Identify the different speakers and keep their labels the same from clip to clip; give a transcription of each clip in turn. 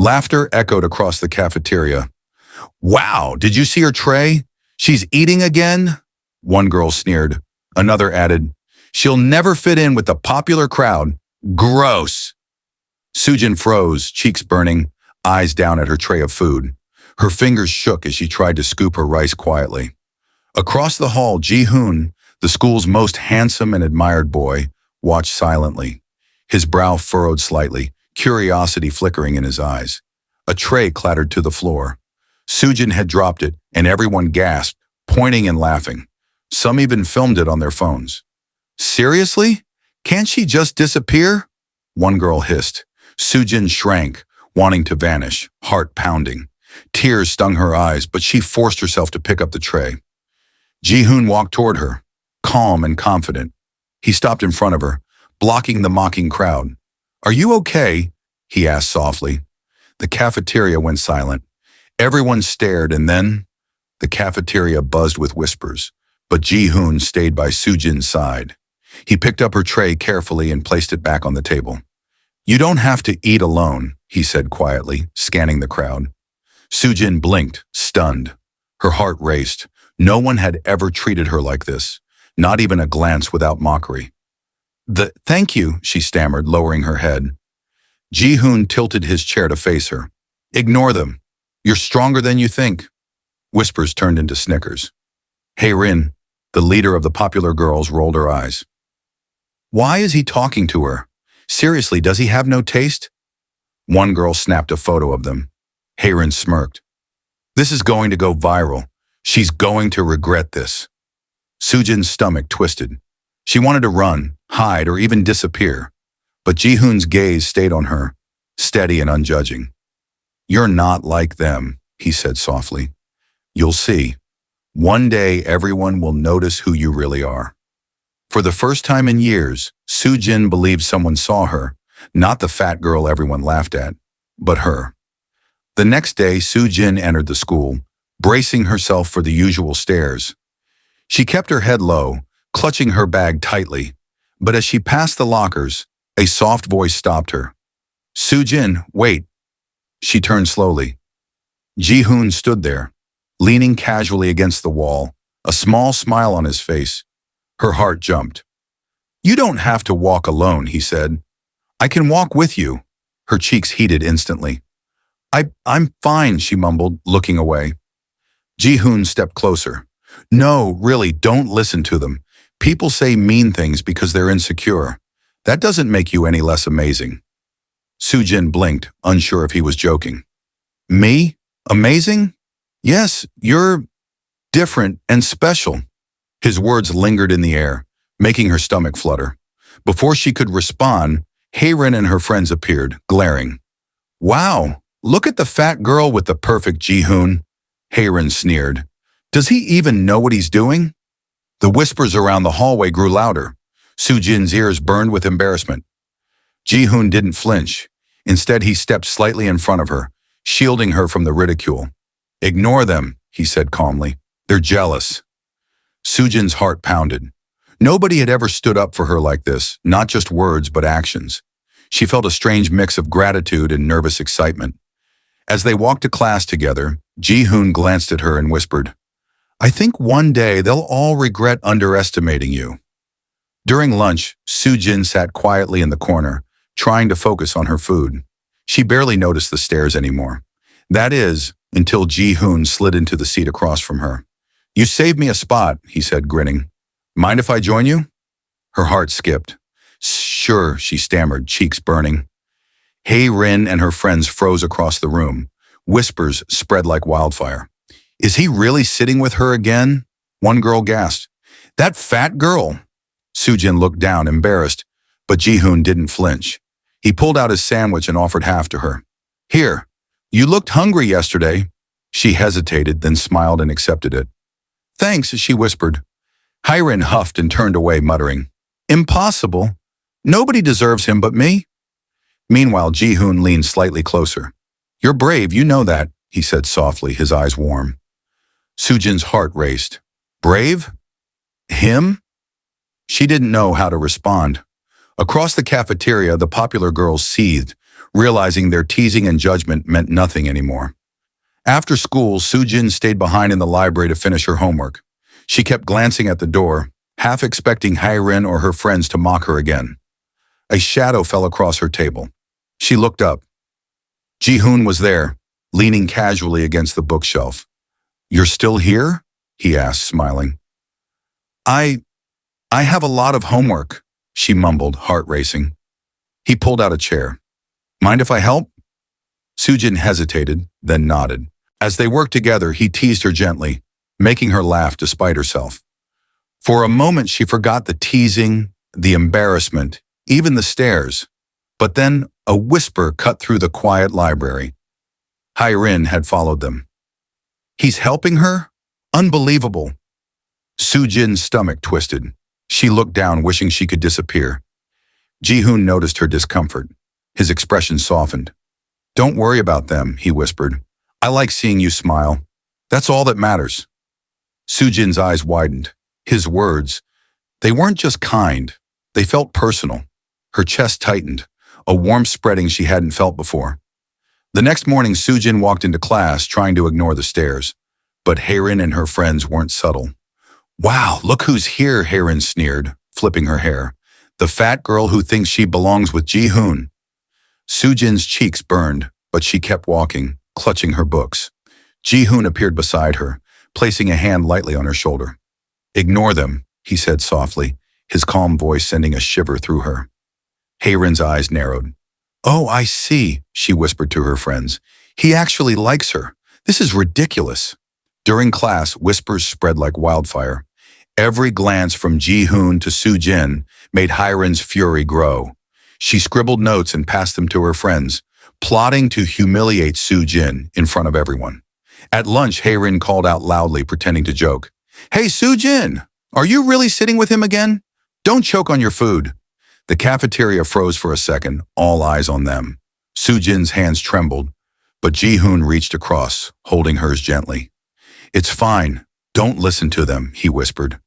Speaker 1: Laughter echoed across the cafeteria. Wow, did you see her tray? She's eating again? One girl sneered. Another added, she'll never fit in with the popular crowd. Gross. Sujin froze, cheeks burning, eyes down at her tray of food. Her fingers shook as she tried to scoop her rice quietly. Across the hall, Hune, the school's most handsome and admired boy, watched silently. His brow furrowed slightly, curiosity flickering in his eyes. A tray clattered to the floor. Sujin had dropped it, and everyone gasped, pointing and laughing. Some even filmed it on their phones. Seriously? Can't she just disappear? One girl hissed. Sujin shrank, wanting to vanish, heart pounding. Tears stung her eyes, but she forced herself to pick up the tray. Hune walked toward her, calm and confident. He stopped in front of her, blocking the mocking crowd. Are you okay? He asked softly. The cafeteria went silent. Everyone stared, and then the cafeteria buzzed with whispers, but Hune stayed by Sujin's side. He picked up her tray carefully and placed it back on the table. You don't have to eat alone, he said quietly, scanning the crowd. Sujin blinked, stunned. Her heart raced. No one had ever treated her like this, not even a glance without mockery. Thank you, she stammered, lowering her head. Hune tilted his chair to face her. Ignore them. You're stronger than you think. Whispers turned into snickers. Heir, the leader of the popular girls, rolled her eyes. Why is he talking to her? Seriously, does he have no taste? One girl snapped a photo of them. Heir smirked. This is going to go viral. She's going to regret this. Sujin's stomach twisted. She wanted to run, hide, or even disappear. But Hune's gaze stayed on her, steady and unjudging. You're not like them, he said softly. You'll see. One day everyone will notice who you really are. For the first time in years, Sujin believed someone saw her, not the fat girl everyone laughed at, but her. The next day, Sujin entered the school, bracing herself for the usual stares. She kept her head low, clutching her bag tightly, but as she passed the lockers, a soft voice stopped her. Sujin, wait. She turned slowly. Hune stood there, leaning casually against the wall, a small smile on his face. Her heart jumped. You don't have to walk alone, he said. I can walk with you. Her cheeks heated instantly. I'm fine, she mumbled, looking away. Hune stepped closer. No, really, don't listen to them. People say mean things because they're insecure. That doesn't make you any less amazing. Sujin blinked, unsure if he was joking. Me? Amazing? Yes, you're different and special. His words lingered in the air, making her stomach flutter. Before she could respond, Heir and her friends appeared, glaring. Wow, look at the fat girl with the perfect Hune. Heir sneered. Does he even know what he's doing? The whispers around the hallway grew louder. Sujin's ears burned with embarrassment. Hune didn't flinch. Instead, he stepped slightly in front of her, shielding her from the ridicule. Ignore them, he said calmly. They're jealous. Sujin's heart pounded. Nobody had ever stood up for her like this, not just words, but actions. She felt a strange mix of gratitude and nervous excitement. As they walked to class together, Hune glanced at her and whispered, I think one day they'll all regret underestimating you. During lunch, Sujin sat quietly in the corner, trying to focus on her food. She barely noticed the stares anymore. That is, until Hune slid into the seat across from her. You saved me a spot, he said, grinning. Mind if I join you? Her heart skipped. Sure, she stammered, cheeks burning. Heir and her friends froze across the room. Whispers spread like wildfire. Is he really sitting with her again? One girl gasped. That fat girl. Sujin looked down, embarrassed, but Hune didn't flinch. He pulled out his sandwich and offered half to her. Here, you looked hungry yesterday. She hesitated, then smiled and accepted it. Thanks, she whispered. Heir huffed and turned away, muttering, Impossible. Nobody deserves him but me. Meanwhile, Hune leaned slightly closer. You're brave, you know that, he said softly, his eyes warm. Sujin's heart raced. Brave? Him? She didn't know how to respond. Across the cafeteria, the popular girls seethed, realizing their teasing and judgment meant nothing anymore. After school, Sujin stayed behind in the library to finish her homework. She kept glancing at the door, half expecting Heir or her friends to mock her again. A shadow fell across her table. She looked up. Hune was there, leaning casually against the bookshelf. "You're still here?" he asked, smiling. I have a lot of homework," she mumbled, heart racing. He pulled out a chair. "Mind if I help?" Sujin hesitated, then nodded. As they worked together, he teased her gently, making her laugh despite herself. For a moment, she forgot the teasing, the embarrassment, even the stares. But then a whisper cut through the quiet library. Heir had followed them. "He's helping her? Unbelievable." Sujin's stomach twisted. She looked down, wishing she could disappear. Hune noticed her discomfort. His expression softened. "Don't worry about them," he whispered. "I like seeing you smile. That's all that matters." Sujin's eyes widened. His words, they weren't just kind, they felt personal. Her chest tightened, a warmth spreading she hadn't felt before. The next morning, Sujin walked into class, trying to ignore the stares. But Heir and her friends weren't subtle. "Wow, look who's here," Heir sneered, flipping her hair. "The fat girl who thinks she belongs with Hune." Sujin's cheeks burned, but she kept walking, clutching her books. Hune appeared beside her, placing a hand lightly on her shoulder. "Ignore them," he said softly, his calm voice sending a shiver through her. Heiren's eyes narrowed. "Oh, I see," she whispered to her friends. "He actually likes her. This is ridiculous." During class, whispers spread like wildfire. Every glance from Hune to Sujin made Heiren's fury grow. She scribbled notes and passed them to her friends, plotting to humiliate Sujin in front of everyone. At lunch, Heir called out loudly, pretending to joke. "Hey, Sujin, are you really sitting with him again? Don't choke on your food." The cafeteria froze for a second, all eyes on them. Sujin's hands trembled, but Hune reached across, holding hers gently. "It's fine. Don't listen to them," he whispered.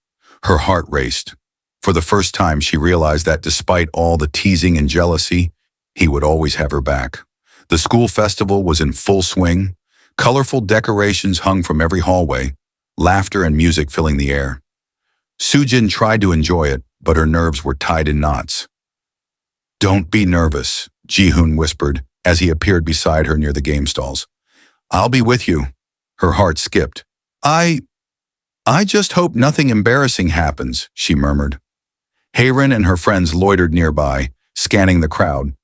Speaker 1: Her heart raced. For the first time, she realized that despite all the teasing and jealousy, he would always have her back. The school festival was in full swing. Colorful decorations hung from every hallway, laughter and music filling the air. Sujin tried to enjoy it, but her nerves were tied in knots. "Don't be nervous," Hune whispered as he appeared beside her near the game stalls. "I'll be with you." Her heart skipped. I just hope nothing embarrassing happens," she murmured. Heir and her friends loitered nearby, scanning the crowd.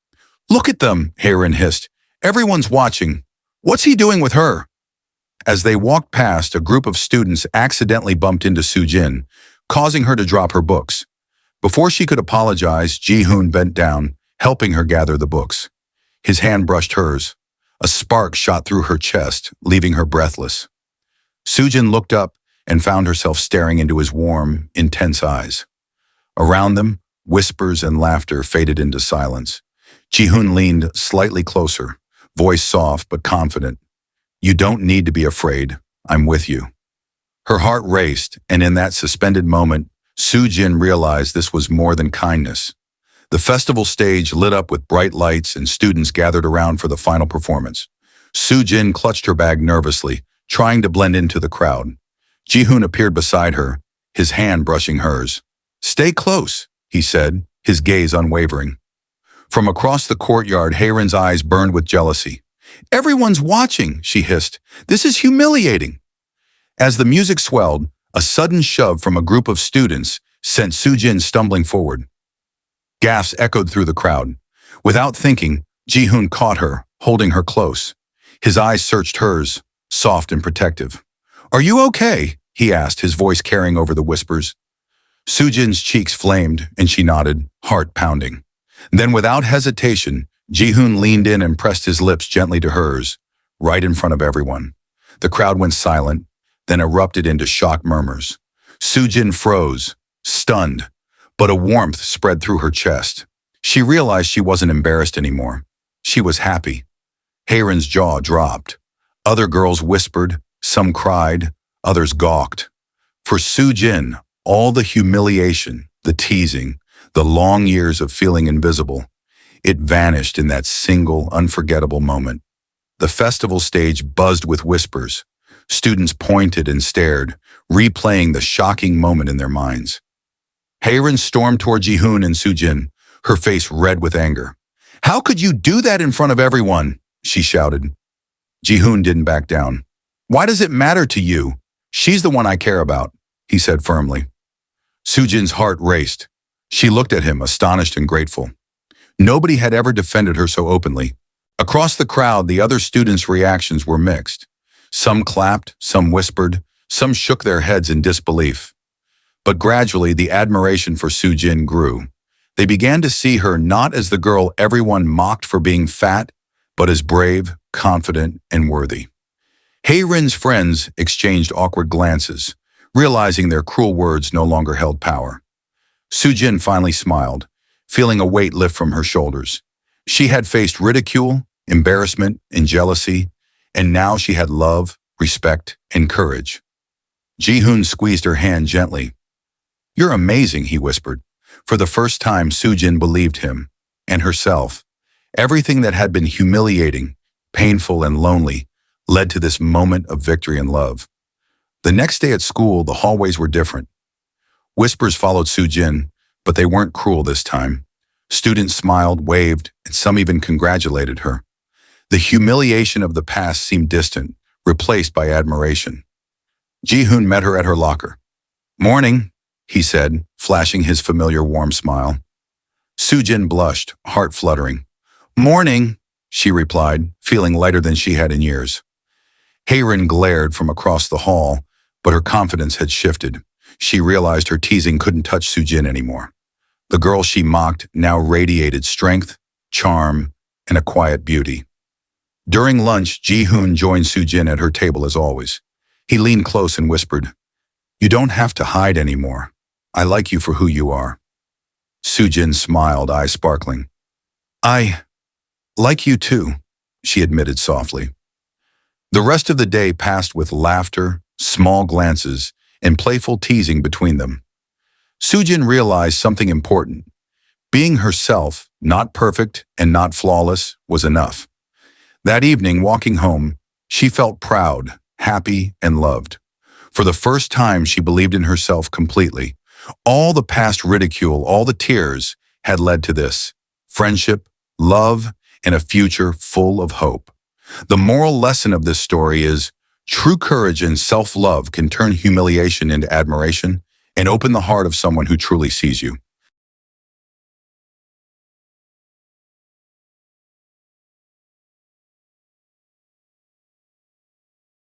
Speaker 1: "Look at them," Heir hissed. "Everyone's watching. What's he doing with her?" As they walked past, a group of students accidentally bumped into Sujin, causing her to drop her books. Before she could apologize, Hune bent down, helping her gather the books. His hand brushed hers. A spark shot through her chest, leaving her breathless. Sujin looked up and found herself staring into his warm, intense eyes. Around them, whispers and laughter faded into silence. Hune leaned slightly closer, voice soft but confident. "You don't need to be afraid. I'm with you." Her heart raced, and in that suspended moment, Sujin realized this was more than kindness. The festival stage lit up with bright lights and students gathered around for the final performance. Sujin clutched her bag nervously, trying to blend into the crowd. Hune appeared beside her, his hand brushing hers. "Stay close," he said, his gaze unwavering. From across the courtyard, Heiren's eyes burned with jealousy. "Everyone's watching," she hissed. "This is humiliating." As the music swelled, a sudden shove from a group of students sent Sujin stumbling forward. Gasps echoed through the crowd. Without thinking, Hune caught her, holding her close. His eyes searched hers, soft and protective. "Are you okay?" he asked, his voice carrying over the whispers. Sujin's cheeks flamed, and she nodded, heart pounding. Then, without hesitation, Hune leaned in and pressed his lips gently to hers, right in front of everyone. The crowd went silent, then erupted into shocked murmurs. Sujin froze, stunned, but a warmth spread through her chest. She realized she wasn't embarrassed anymore. She was happy. Heiren's jaw dropped. Other girls whispered, some cried, others gawked. For Sujin, all the humiliation, the teasing, the long years of feeling invisible, It vanished in that single, unforgettable moment. The festival stage buzzed with whispers. Students pointed and stared, replaying the shocking moment in their minds. Heiryn stormed toward Hune and Sujin, her face red with anger. "How could you do that in front of everyone?" she shouted. Hune didn't back down. "Why does it matter to you? She's the one I care about," he said firmly. Sujin's heart raced. She looked at him, astonished and grateful. Nobody had ever defended her so openly. Across the crowd, the other students' reactions were mixed. Some clapped, some whispered, some shook their heads in disbelief. But gradually, the admiration for Sujin grew. They began to see her not as the girl everyone mocked for being fat, but as brave, confident, and worthy. Heiryn's friends exchanged awkward glances, realizing their cruel words no longer held power. Sujin finally smiled, feeling a weight lift from her shoulders. She had faced ridicule, embarrassment, and jealousy, and now she had love, respect, and courage. Hune squeezed her hand gently. "You're amazing," he whispered. For the first time, Sujin believed him, and herself. Everything that had been humiliating, painful, and lonely led to this moment of victory and love. The next day at school, the hallways were different. Whispers followed Sujin, but they weren't cruel this time. Students smiled, waved, and some even congratulated her. The humiliation of the past seemed distant, replaced by admiration. Hune met her at her locker. "Morning," he said, flashing his familiar warm smile. Sujin blushed, heart fluttering. "Morning," she replied, feeling lighter than she had in years. Heiryn glared from across the hall, but her confidence had shifted. She realized her teasing couldn't touch Sujin anymore. The girl she mocked now radiated strength, charm, and a quiet beauty. During lunch, Hune joined Sujin at her table as always. He leaned close and whispered, "You don't have to hide anymore. I like you for who you are." Sujin smiled, eyes sparkling. "I like you too," she admitted softly. The rest of the day passed with laughter, small glances, and playful teasing between them. Sujin realized something important. Being herself, not perfect and not flawless, was enough. That evening, walking home, she felt proud, happy, and loved. For the first time, she believed in herself completely. All the past ridicule, all the tears, had led to this: friendship, love, and a future full of hope. The moral lesson of this story is, true courage and self-love can turn humiliation into admiration and open the heart of someone who truly sees you.